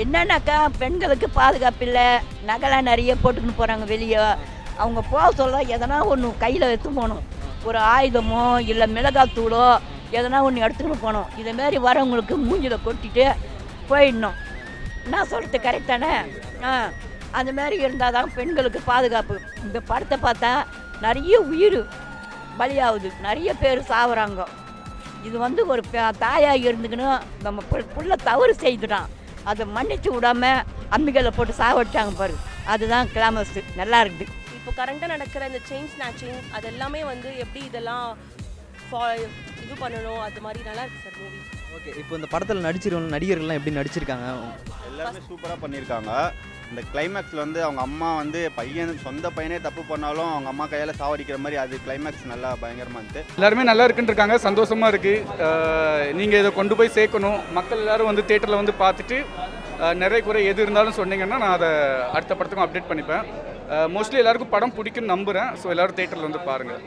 என்னன்னாக்கா பெண்களுக்கு பாதுகாப்பு இல்லை, நகைலாம் நிறைய போட்டுக்கின்னு போகிறாங்க வெளியே. அவங்க போக சொல்ல எதனா ஒன்று கையில் எடுத்து போகணும். ஒரு ஆயுதமோ இல்லை மிளகாத்தூளோ எதனா ஒன்று எடுத்துக்கின்னு போகணும். இதேமாரி வரவங்களுக்கு மூஞ்சில் கொட்டிட்டு போயிடணும். என்ன சொல்கிறது கரெக்ட் தானே? அந்தமாரி இருந்தால் தான் பெண்களுக்கு பாதுகாப்பு. இந்த படத்தை பார்த்தா நிறைய உயிர் பலியாகுது, நிறைய பேர் சாகுறாங்க. இது வந்து ஒரு தாயாக இருந்துக்கின்னு நம்ம புள்ள தவறு செய்துட்டான், அதை மன்னிச்சு விடாமல் அம்மிகளை போட்டு சாவடிச்சாங்க பாரு. அதுதான் கிளாமஸ் நல்லா இருக்குது. இப்போ கரண்ட்டாக நடக்கிற இந்த செயின் ஸ்நாச்சிங் அது எல்லாமே வந்து எப்படி இதெல்லாம் இது பண்ணணும், அது மாதிரி நல்லா இருக்குது சார் மூவி. ஓகே, இப்போ இந்த படத்தில் நடிச்சிருக்க நடிகர்கள்லாம் எப்படி நடிச்சிருக்காங்க? எல்லாருமே சூப்பராக பண்ணியிருக்காங்க. இந்த கிளைமேக்ஸில் வந்து அவங்க அம்மா வந்து சொந்த பையனே தப்பு பண்ணாலும் அவங்க அம்மா கையால் சாவடிக்கிற மாதிரி அது கிளைமேக்ஸ் நல்லா பயங்கரமாக இருந்துச்சு. எல்லாருமே நல்லா இருக்குன்னு இருக்காங்க, சந்தோஷமாக இருக்குது. நீங்கள் இதை கொண்டு போய் சேர்க்கணும். மக்கள் எல்லோரும் வந்து தேட்டரில் வந்து பார்த்துட்டு நிறைய குறை எது இருந்தாலும் சொன்னீங்கன்னா நான் அதை அடுத்த படத்துக்கும் அப்டேட் பண்ணிப்பேன். மோஸ்ட்லி எல்லாருக்கும் படம் பிடிக்குன்னு நம்புகிறேன். ஸோ எல்லோரும் தேட்டரில் வந்து பாருங்கள்.